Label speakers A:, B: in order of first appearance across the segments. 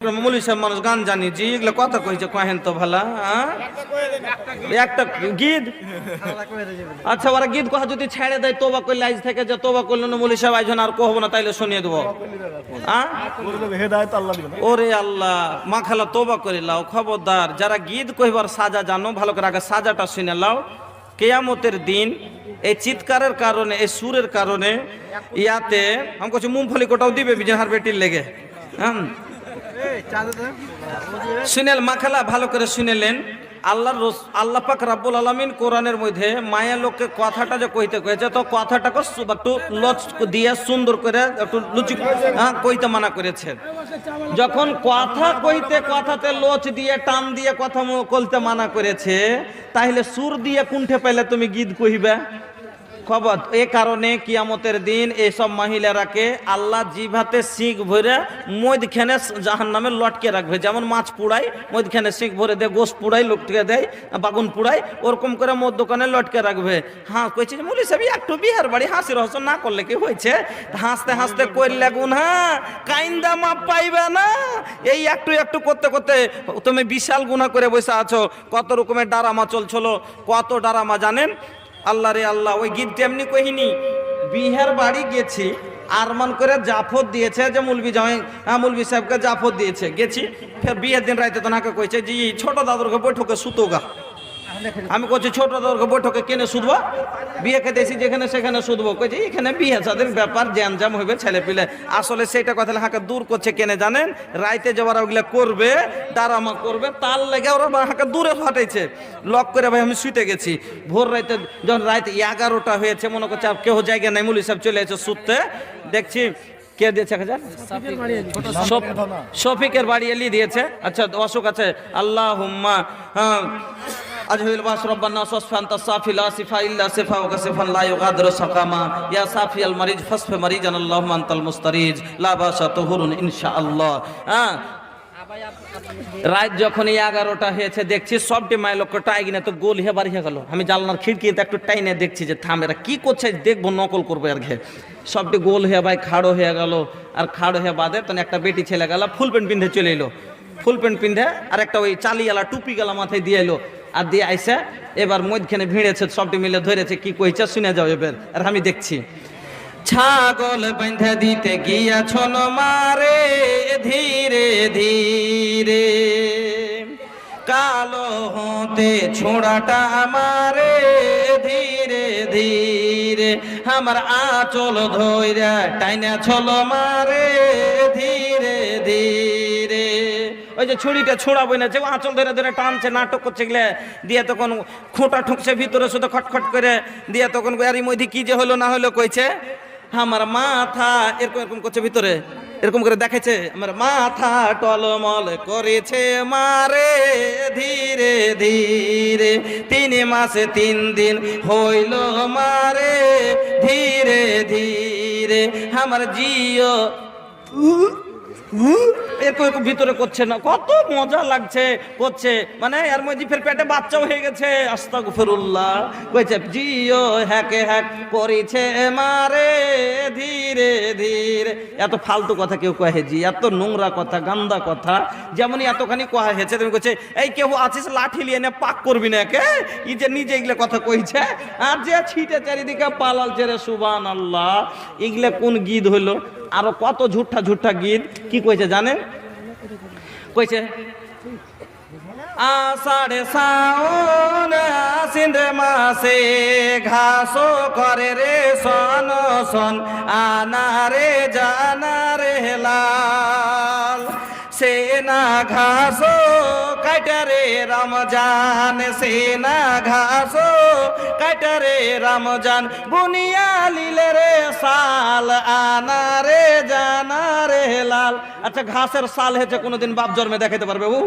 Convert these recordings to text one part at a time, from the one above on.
A: মৌলী সাহেব মানুষ গান জানি জি এগুলো কথা কইছে কহেন তো ভালা একটা গীত আচ্ছা ওরা গীত কথা যদি ছেড়ে দেয় তোবা করলে আজ থেকে যে তোবা করলো না মৌলী সাহেব আইজন আর কহবো না তাইলে শুনিয়ে দেবো ওরে আল্লাহ মা খালা তোবা করে লাও খবরদার যারা গীত কইবার সাজা জানো ভালো করে আগে সাজাটা শুনে লাও কেয়ামতের দিন এই চিৎকারের কারণে এই সুরের কারণে ইয়াতে আমি কইছি মুমফলি কোটাও দিবে বিজনহার বেটির লেগে শুনেল মাখালা ভালো করে শুনেলেন আল্লাহ পাক রাব্বুল আলামিন কোরআনের মধ্যে মায়া লোককে কথাটা যে কইতে কয়েছে তো কথাটাকে একটু লচ দিয়ে সুন্দর করে একটু লুচি কইতে মানা করেছে যখন কথা কইতে কথাতে লোচ দিয়ে টান দিয়ে কথা বলতে মানা করেছে তাহলে সুর দিয়ে কুণ্ঠে পাইলে তুমি গীত কইবে খবর এ কারণে কিয়ামতের দিন এইসব মহিলারাকে আল্লাহ জিভাতে শিখ ভরে মধ্যখানে জাহান্নামে লটকে রাখবে যেমন মাছ পুড়াই মধ্যখানে শিখ ভরে দেয় গোশ পুড়াই লটকে দেয় বাগুন পুড়াই ওরকম করে মদ দোকানে লটকে রাখবে হ্যাঁ কইছে যে মৌলী সাহেব একটু বিহার বাড়ি হাসির হসন না করলে কি হয়েছে হাসতে হাসতে করলে গুন হ্যাঁ কাইন্দা মাপ পাইবে না এই একটু একটু করতে করতে তুমি বিশাল গুনাহ করে বসে আছো কত রকমের ডারামা চলছিল কত ডারামা জানেন আল্লাহ রে আল্লাহ ওই গীতটা এমনি কহিনি বিহার বাড়ি গেছি আরমান করে জাফর দিয়েছে যে মুলবি জামাই মুলবি সাহেবকে জাফর দিয়েছে গেছি ফের বিয়ের দিন রাইতে তো নাকে কইছে জি ছোট দাদুরকে বৈঠকে সুতোগা আমি কইছি ছোট দাদুরকে বৈঠকে কেনে শুধবো বিয়ে খেতেছি যেখানে সেখানে শুধবো কইছি এখানে বিয়ে সাদের ব্যাপার জ্যাম হইবে ছেলে পিলে আসলে সেইটা কথা হাঁকে দূর করছে কেনে জানেন রাইতে যে ওরা ওগুলা করবে ডারামা করবে তার লেগে ওরা হাঁকে দূরে ফাটাইছে লক করে ভাই আমি শুতে গেছি ভোর রাইতে যখন রাইতে 11টা হয়েছে মনে করছে আর কেউ জায়গা নাই মৌলী সাহেব চলে এসে শুতে দেখছি কে দিয়েছে শফিকের বাড়ি এলি দিয়েছে আচ্ছা অশোক আছে আল্লাহ হুম্মা হ্যাঁ আজহিল বাস রব্বানা সাসফান তাসাফি লা সিফা ইল্লা সিফা ওয়া কাসফান লা ইউগাদিরু সাকামা ইয়া সাফি আল মারিজ ফাসফি মারিজান আল্লাহুম্মা আনতাল মুস্তারিজ লা বাসা তুহুরুন ইনশাআল্লাহ হ্যাঁ রাত যখন 11টা হয়েছে দেখছি সবটি মাই লোকটা আইগিনা তো গোল হে বাড়ি গেল আমি জানলার খিড়কিতে একটু টাইনে দেখছি যে থাম এরা কি করছে দেখবো নকল করবো আর ঘে সবটি গোল হয়ে ভাই খাড়ো হয়ে গেল আর খাড়ো হয়ে বাদে তখন একটা বেটি ছেলে গেল ফুল প্যান্ট পিন্ধে চলে এলো ফুল প্যান্ট পিন্ধে আর একটা ওই চালিয়ালা টুপি গেলা মাথায় দিয়ে এলো আর দিয়ে আইসে এবার মধ্যখানে ভিড়েছে সবটি মিলে ধরেছে কি কইছে শুনে যাও এবার আর আমি দেখছি ছাগল বেঁধে দিতে গিয়াছন মারে ধীরে ধীরে কালো হতে ছোড়াটা মারে ধীরে ধীরে আমার আঁচল ধইরা টাইনা ছল মারে ধীরে ধীরে ওই যে ছুরিটা ছোড়াবই না যে আঁচল ধরে ধরে টানছে নাটক করছে গেলে দিয়ে তখন খোঁটা ঠুকছে ভিতরে শুধু খটখট করে দিয়ে তখন এরই মধ্যে কি যে হলো না হলো কইছে আমার মাথা এরকম এরকম করছে ভিতরে এরকম করে দেখাচ্ছে আমার মাথা টলমল করেছে মারে ধীরে ধীরে 3 মাসে 3 দিন হইল মারে ধীরে ধীরে আমার জিও এরকম ভিতরে করছে না কত মজা লাগছে করছে মানে এর মধ্যে ফের পেটে বাচ্চাও হয়ে গেছে আস্তাগফিরুল্লাহ কইছে জিও হ্যাকে হ্যাক করেছে মারে ধীরে ধীরে এত ফালতু কথা কেউ কহে জি এত নোংরা কথা গান্দা কথা যেমনই এতখানি কয়া হয়েছে তুমি কইছে এই কেউ আছিস লাঠি লিয়ে নে পাক করবি না কে ই যে নিজে এগুলো কথা কইছে আর যে ছিটে চারিদিকে পালালছে রে সুবহানাল্লাহ এগুলা কোন গীত হইলো আরো কত ঝুঠা গীত কি কইছে জানেন কইছে আষাঢ়ে শ্রাবণ আশ্বিন মাসে ঘাসো করে রে সন সন আনারে জানারে লাল সেনা ঘাসো কাটারে রমজান সেনা ঘাসো কাটারে রমজান বুনিয়া লিলে রে সাল আনারে জানারে লাল আচ্ছা ঘাসের সাল হয়েছে কোনোদিন বাপ জন্মে দেখাতে পারবে ও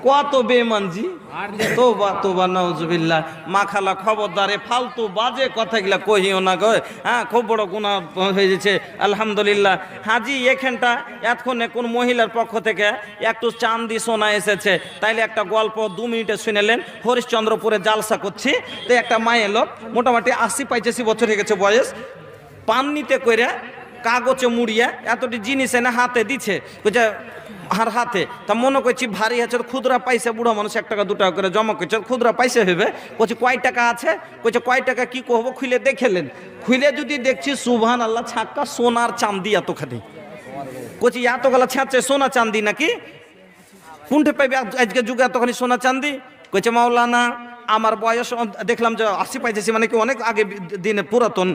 A: কত বেমানজি তোবা তোবা নাউজুবিল্লাহ মা খালা খবরদারে ফালতু বাজে কথাগুলা কহিও না গো হ্যাঁ খুব বড় গুনাহ হয়ে যাচ্ছে আলহামদুলিল্লাহ হাজি এখানটা এতক্ষণে কোন মহিলার পক্ষ থেকে একটু চান্দি সোনা এসেছে তাইলে একটা গল্প 2 মিনিটে শুনেলেন হরিশ্চন্দ্রপুরে জালসা করছি তো একটা মায়ের লোক মোটামুটি 80-85 বছর হয়ে গেছে বয়স পান নিতে কইরা কাগজে মুড়িয়ে এতটি জিনিস এনে হাতে দিচ্ছে বুঝছে আর হাতে তা মনে করছি ভারী আছে, খুদরা পাইছে, বুড়ো মানুষ 1 টাকা 2 টাকা করে জমা করছে, খুদরা পাইছে হবে। বলছি কয় টাকা আছে? বলছে কয় টাকা কি করবো, খুলে দেখেলেন। খুলে যদি দেখছি সুবহানাল্লাহ, ছাক্কা সোনার চাঁদি এতখানি। বলছি এতগুলা ছাঁচে সোনা চাঁদি নাকি? কোনটা পাইবে আজকে যুগে এতখানি সোনা চাঁদি? কইছে মাওলানা আমার বয়স দেখলাম যে 80 85, মানে কি অনেক আগে দিনে পুরাতন।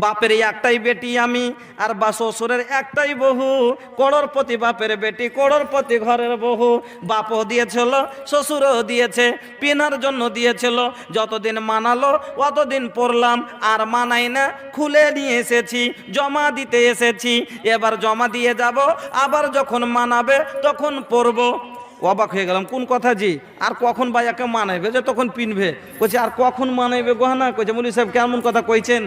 A: বাপের একটাই বেটি আমি, আর বা শ্বশুরের একটাই বহু, করোড়পতি বাপের বেটি, করোড়পতি ঘরের বহু। বাপও দিয়েছিল, শ্বশুরও দিয়েছে, পিনার জন্য দিয়েছিল। যতদিন মানালো অতদিন পড়লাম, আর মানাই না, খুলে নিয়ে এসেছি, জমা দিতে এসেছি। এবার জমা দিয়ে যাব, আবার যখন মানাবে তখন পড়বো। অবাক হয়ে গেলাম, কোন কথা জি? আর কখন ভাইয়াকে মানাইবে যে তখন পিনবে? কইছে আর কখন মানাইবে গহনা? কইছে মৌলভী সাহেব কেমন কথা কইছেন?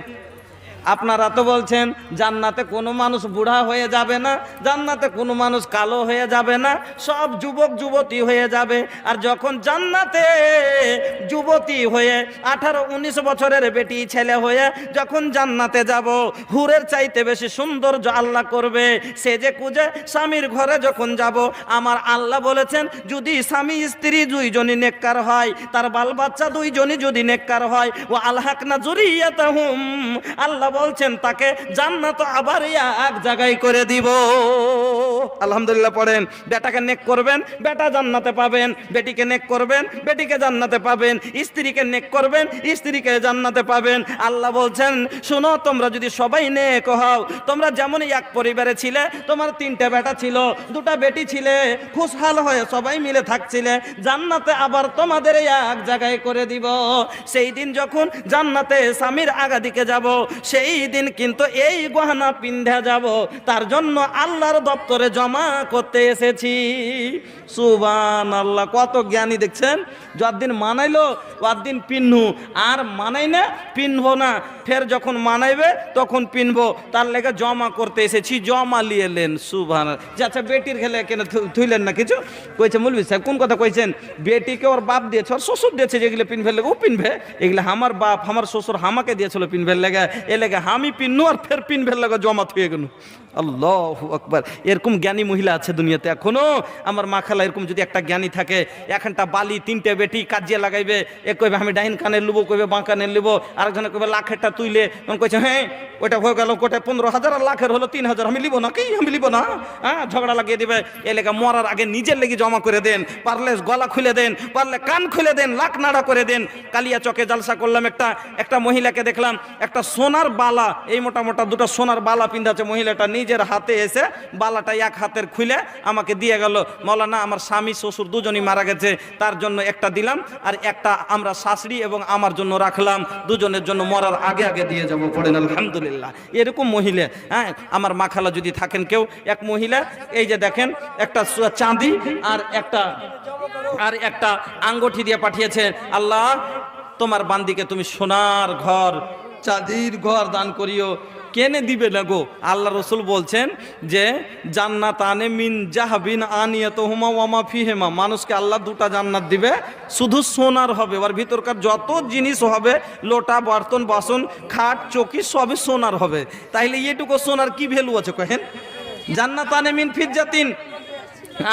A: আপনারা তো বলছেন জান্নাতে কোনো মানুষ বুড়া হয়ে যাবে না, জান্নাতে কোনো মানুষ কালো হয়ে যাবে না, সব যুবক যুবতী হয়ে যাবে। আর যখন জান্নাতে যুবতী হয়ে 18-19 বছরের বেটি ছেলে হয়ে যখন জান্নাতে যাব, হুরের চাইতে বেশি সৌন্দর্য আল্লাহ করবে সেজে কুজে স্বামীর ঘরে যখন যাব। আমার আল্লাহ বলেছেন যদি স্বামী স্ত্রী দুইজনই নেককার হয়, তার বাল বাচ্চা দুইজনই যদি নেককার হয়, ও আলহাকনা যুরিয়াতাহুম, আল্লাহ বলছেন তাকে জান্নাত আবার এক জায়গায় করে দিব। আলহামদুলিল্লাহ পড়েন। বেটাকে নেক করবেন, বেটা জান্নাতে পাবেন। বেটিকে নেক করবেন, বেটিকে জান্নাতে পাবেন। স্ত্রীকে নেক করবেন, স্ত্রীকে জান্নাতে পাবেন। আল্লাহ বলছেন শোনো, তোমরা যদি সবাই নেক হও, তোমরা যেমন এক পরিবারে ছিলে, তোমার 3টা বেটা ছিল, 2টা বেটি ছিলে, খুশহাল হয়ে সবাই মিলে থাকছিলে, জান্নাতে আবার তোমাদের এক জায়গায় করে দিব। সেই দিন যখন জান্নাতে স্বামীর আগা দিকে যাব, সেই দিন কিন্তু এই গহনা পিন্ধে যাব, তার জন্য আল্লাহর দপ্তরে জমা করতে এসেছি। সুবহানাল্লাহ, কত জ্ঞানী দেখছেন। যতদিন মানাইলো ততদিন পিনহু, আর মানাই না পিনবো না। ফের যখন মানাইবে তখন পিনবো, তার লেগে জমা করতে এসেছি। জমা লিয়েলেন। সুবহানাল্লাহ। আচ্ছা বেটির খেলে কেন থুইলেন না কিছু? কইছে মৌলভী সাহেব কোন কথা কইছেন? বেটিকে ওর বাপ দিয়েছে, ওর শ্বশুর দিয়েছে, যেগুলো পিনভে লেগে ও পিনবে। এগুলো আমার বাপ আমার শ্বশুর আমাকে দিয়েছিল পিনভের লেগে, এ লেগে আমি পিনু আর ফের পিনভের লেগে জমা থুয়ে গেল। আল্লাহু আকবার। এরকম জ্ঞানী মহিলা আছে দুনিয়াতে এখনো। আমার মা খালা এরকম যদি একটা জ্ঞানী থাকে, এখানটা বালি 3টে বেটি কাজিয়ে লাগাইবে, এ কইবে আমি ডাইন কানের লিবো, কইবে বাঁ কানের লিবো, আরেকজনে কইবে লাখেরটা তুইলে, তখন কইছে হ্যাঁ ওইটা হয়ে গেল, কোটায় 15,000 আর লাখের হলো 3,000, আমি লিবো না, কি আমি লিবো না। হ্যাঁ, ঝগড়া লাগিয়ে দিবে। এ লেগে মরার আগে নিজের লেগে জমা করে দেন, পারলে গলা খুলে দেন, পারলে কান খুলে দেন, লাখ নাড়া করে দেন। কালিয়া চকে জালসা করলাম, একটা মহিলাকে দেখলাম একটা সোনার বালা, এই মোটা মোটা 2টা সোনার বালা পিন্ধাচ্ছে মহিলাটা, নিজের হাতে এসে বালাটা এক হাতের খুলে আমাকে দিয়ে গেল। মাওলানা আমার স্বামী শ্বশুর দুজনই মারা গেছে, তার জন্য একটা দিলাম, আর একটা আমরা শাশুড়ি এবং আমার জন্য রাখলাম, দুজনের জন্য মরার আগে আগে দিয়ে যাবো। পড়েন আলহামদুলিল্লাহ। এরকম মহিলা, হ্যাঁ আমার মা খালা যদি থাকেন কেউ, এক মহিলা এই যে দেখেন একটা চাঁদি আর একটা আঙ্গুঠি দিয়ে পাঠিয়েছে। আল্লাহ তোমার বান্দিকে তুমি সোনার ঘর, চাঁদির ঘর দান করিও। কেনে দিবে না গো? আল্লাহ রসুল বলছেন যে জান্নাতানে মিন জাহাবিন আনিয়াতুহুমা ওয়া মা ফিহিমা, মানুষকে আল্লাহ 2টা জান্নাত দিবে, শুধু সোনার হবে, ওর ভিতরকার যত জিনিস হবে, লোটা বর্তন বাসন খাট চৌকি সবই সোনার হবে। তাইলে এইটুকু সোনার কি ভ্যালু আছে কহেন? জান্নাতানে মিন ফিজ্জাতিন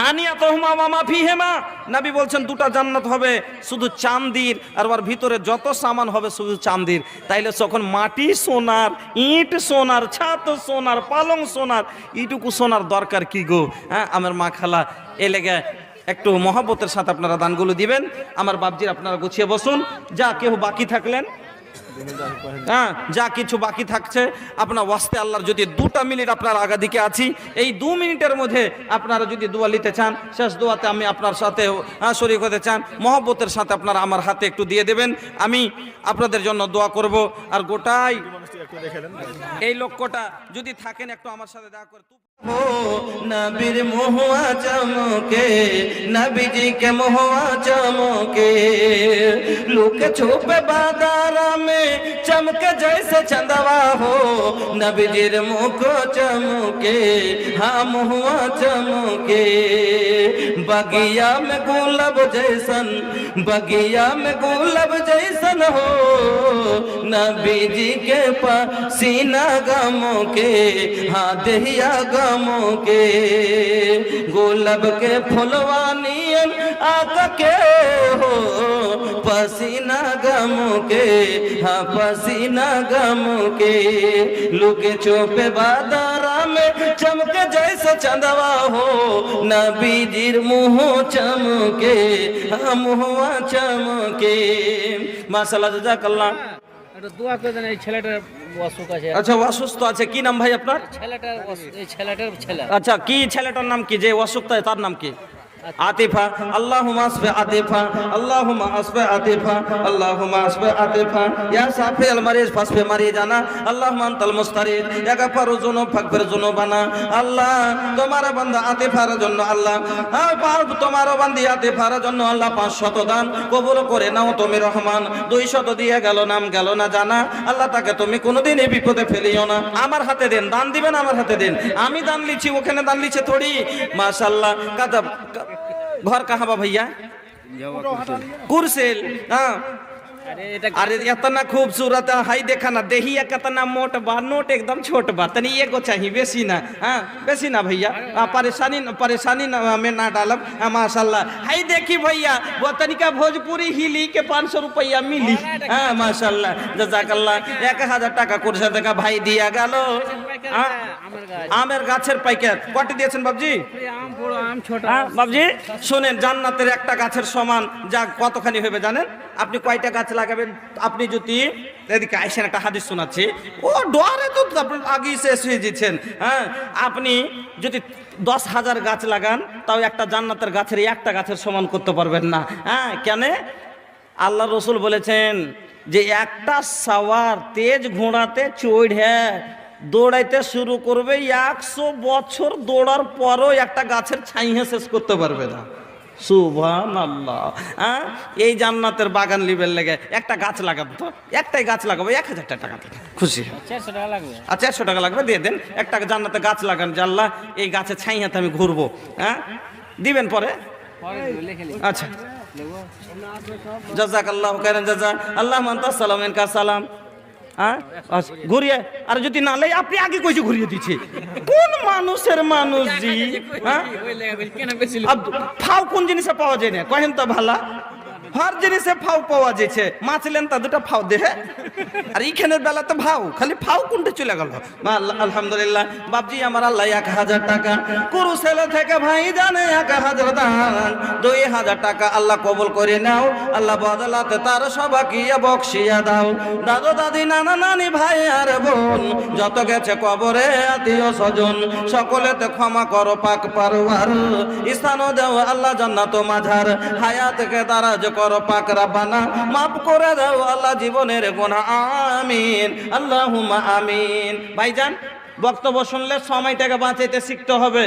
A: আনিয়াতুহুমা ওয়া মা ফিহিমা, নবী বলছেন 2টা জান্নাত হবে শুধু চাঁদির, আর ওর ভিতরে যত সামান হবে শুধু চাঁদির। তাইলে যখন মাটি সোনার, ইট সোনার, ছাদ সোনার, পালং সোনার, এইটুকু সোনার দরকার কি গো? হ্যাঁ আমার মা খালা, এ লেগে একটু মহব্বতের সাথে আপনারা দানগুলো দিবেন। আমার বাপজির আপনারা গুছিয়ে বসুন। যা কেউ বাকি থাকলেন, হ্যাঁ যা কিছু বাকি থাকছে আপনার ওয়াস্তে আল্লাহর, যদি 2টা মিনিট আপনার আগা দিকে আছি, এই 2 মিনিটের মধ্যে আপনারা যদি দোয়া নিতে চান, শেষ দোয়াতে আমি আপনার সাথে শরীক হতে চান, মহব্বতের সাথে আপনারা আমার হাতে একটু দিয়ে দেবেন, আমি আপনাদের জন্য দোয়া করব। আর গোটাই এই লক্ষ্যটা যদি থাকেন একটু আমার সাথে দেখা করে নবীর মহুয়া চমকে, নবীজিকে মহুয়া চমকে, লুকে ছুপে বাদার में चमके जैसे चंदवा हो, नबीजीर मुख चमके, हाँ महुआ चमके। बगिया में गुलाब जैसन, बगिया में गुलाब जैसन हो, नबी जी के पसीना गमों के, हाँ दहिया गमों के, गुलाब के फुलवानियन आका के हो, पसीना गमों के, हाँ पसीना गमों के, लुके चोपे बादारा में चमके जैसे चंदवा हो, नबी जीर मुँह चमके, हाँ मुँहवा चमके। माशाल्लाह জাযাকাল্লাহ।
B: এটা দোয়া করে দেন এই ছেলেটার অসুখ আছে।
A: আচ্ছা অসুস্থ আছে, কি নাম ভাই আপনার?
B: এই ছেলেটার ছেলে।
A: আচ্ছা কি ছেলেটার নাম কি, যে অসুস্থ তার নাম কি? आतिफा। अल्लाहुम्मा अस्बे आतिफा, अल्लाहुम्मा अस्बे आतिफा, अल्लाहुम्मा अस्बे आतिफा, या साफी अल मरीज फस्फे मरीजाना, अल्लाहुम्मा अंतल मुस्तरीद, या गफारु जुनूब फगफिर जुनूबाना। अल्लाह तुम्हारा बंदा आतिफार জন্য আল্লাহ, তোমারও বান্দি আতিফার জন্য আল্লাহ 500 দান কবুল করে নাও তুমি রহমান। 200 দিয়ে গেল, নাম গেল না জানা, আল্লাহ তাকে তুমি কোনোদিনই বিপদে ফেলিও না। আমার হাতে দেন, দান দিবেন আমার হাতে দেন, আমি দান লিছি, ওখানে দান লিছে থোড়ি। মাশাআল্লাহ। কাদা घर कहाँ बा भैया? कुरसेल। हाँ अरे इतना खूबसूरत है, देखा ना देहिया कितना मोट बा, नोट एकदम छोट बा, तनी एगो चाहिए बेसी ना। हाँ बेसी ना भैया, परेशानी में ना डालब। माशाल्लाह। हाय देखी भैया वो तनिका भोजपुरी हिली के 500 रुपया मिली। हाँ माशाल्लाह जजाकल्लाह। 1000 টাকা कुरसे देखा भाई दिया गलो। आमेर गाছের প্যাকেট কত দিয়েছেন বাবজি?
B: আম বড় আম ছোট।
A: বাবজি শুনেন, জান্নাতের একটা গাছের সমান যা কতখানি হবে জানেন? আপনি কয়টা গাছ লাগাবেন? আপনি যদি এদিকে আইসেন, একটা হাদিস শোনাচ্ছি, ও ডরে তো আপনি আগেই শেষ হয়ে যাচ্ছেন। হ্যাঁ আপনি যদি 10,000 গাছ লাগান, তাও একটা জান্নাতের গাছের একটা গাছের সমান করতে পারবেন না। হ্যাঁ কেন? আল্লাহ রসুল বলেছেন যে একটা সাওয়ার তেজ ঘোড়াতে চড়ে দৌড়াইতে শুরু করবে, 100 বছর দৌড়ার পরও একটা গাছের ছাইয়ে শেষ করতে পারবে না। সুবহানাল্লাহ। হ্যাঁ এই জান্নাতের বাগান লিবের লেগে একটা গাছ লাগাবো, তো একটাই গাছ লাগাবো, 1000 টাকা খুশি।
B: 400 টাকা লাগবে।
A: 400 টাকা লাগবে, দিয়ে দেন। একটা জান্নাতে গাছ লাগান, যে আল্লাহ এই গাছের ছাইয়াতে আমি ঘুরবো। হ্যাঁ দিবেন পরে? আচ্ছা জাযাকাল্লাহু খাইরান জাযা। আল্লাহুম্মা আনতাস সালাম ইনকা সালাম। হ্যাঁ ঘুরিয়ে, আর যদি না লাই আপনি আগে কইছে ঘুরিয়ে দিচ্ছে, কোন মানুষের মানুষ জি? হ্যাঁ ফাও কোন জিনিসে পাওয়া যায় না কহেন তো ভালা? हर जिनिस फाव पावा जाइए, माछ लेन ता दुटा फाव दे और इखाने बेला तो भाव खाली फाव कुंटे चले गल। अल्हम्दुलिल्लाह बाबजी আমার আল্লাহ 1000 টাকা কুরুসেল থেকে ভাই জানে 1000 দান 2000 টাকা আল্লাহ কবুল করে নাও। আল্লাহ বদলাতে তার সবাইকে বকশিয়া দাও। দাদু দাদি নানা নানি ভাই আর বোন যত গেছে কবরে আত্মীয় স্বজন সকলেতে ক্ষমা করো পাক পারওয়ার। স্থানও দাও আল্লাহ জান্নাত মাঝার হায়াতকে দারাজ করো পাক রব্বানা। মাফ করে দাও আল্লাহ জীবনের গুনাহ আমিন আল্লাহুম্মা আমিন। ভাইজান বক্তব্য শুনলে সময়টাকে বাঁচাইতে শিখতে হবে।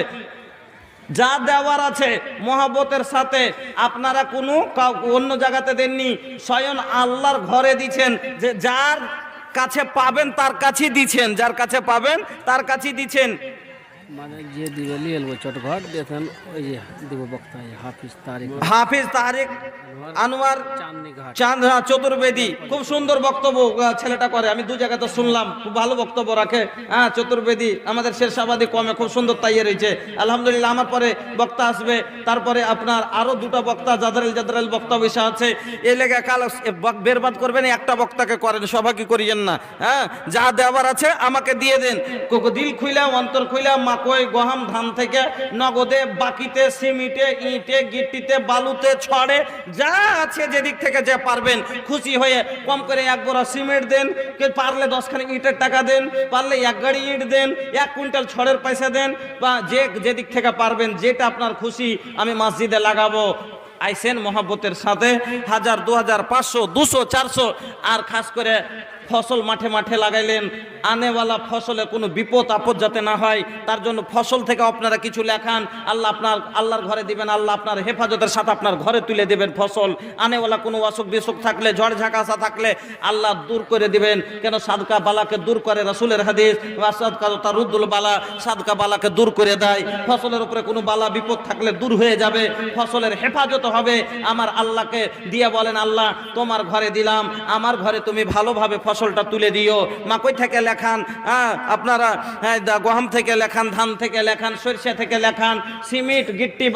A: যা দেওয়ার আছে মহব্বতের সাথে, আপনারা কোনো অন্য জায়গাতে দেননি, স্বয়ং আল্লাহর ঘরে দিচ্ছেন। যে যার কাছে পাবেন তার কাছেই দিচ্ছেন, যার কাছে পাবেন তার কাছেই দিচ্ছেন।
B: মানে যে দিবে নিয়ে এলবো চটঘট দেখেন ওই যে দিব বক্তা
A: হাফিজ তারিক আনোয়ার চাঁদ চতুর্বেদী, খুব সুন্দর বক্তব্য ছেলেটা করে। আমি দু জায়গাতে শুনলাম, খুব ভালো বক্তব্য রাখে। হ্যাঁ চতুর্বেদী আমাদের শেরশাবাদী কমে খুব সুন্দর তাইয়ে রয়েছে আলহামদুলিল্লাহ। আমার পরে বক্তা আসবে, তারপরে আপনার আরো দুটো বক্তা জাদরাইল বক্তা বসে আছে। এই লেগে কাল বেরবাদ করবেন, একটা বক্তাকে করেন, সবাইকে করিয়েন না। হ্যাঁ যা দেওয়ার আছে আমাকে দিয়ে দেন। দিল খুইলা অন্তর খুইলা মাকই গহম ধান থেকে নগদে বাকিতে সিমিটে ইটে গিট্টিতে বালুতে ছড়ে যা আছে যেদিক থেকে যে পারবেন খুশি হয়ে কম করে 1 বড় সিমেন্ট দেন, পারলে 10 খানি ইটের টাকা দেন, পারলে 1 গাড়ি ইট দেন, 1 কুইন্টাল ছড়ের পয়সা দেন, বা যেদিক থেকে পারবেন যেটা আপনার খুশি আমি মসজিদে লাগাবো। আইসেন মহব্বতের সাথে 1000 2000 500 200 400 আর খাস করে ফসল মাঠে মাঠে লাগাইলেন, আনেওয়ালা ফসলে কোনো বিপদ আপদ যাতে না হয় তার জন্য ফসল থেকে আপনারা কিছু লেখান, আল্লাহর ঘরে দিবেন, আল্লাহ আপনার হেফাজতের সাথে আপনার ঘরে তুলে দেবেন ফসল। আনেওয়ালা কোনো অসুখ বিসুখ থাকলে, ঝড় ঝাঁকাশা থাকলে আল্লাহ দূর করে দিবেন। কেন সাদকা বালাকে দূর করে রাসূলের হাদিস, সাদকা তারুদ্দুল বালা, সাদকা বালাকে দূর করে দেয়। ফসলের উপরে কোনো বালা বিপদ থাকলে দূর হয়ে যাবে, ফসলের হেফাজত হবে। আমার আল্লাহকে দিয়ে বলেন, আল্লাহ তোমার ঘরে দিলাম, আমার ঘরে তুমি ভালোভাবে ফসলটা তুলে দিও। মাকই থেকে লেখান, আপনারা গম থেকে লেখান, ধান থেকে লেখান, সরিষা থেকে লেখান, সিমেন্ট গিট্টি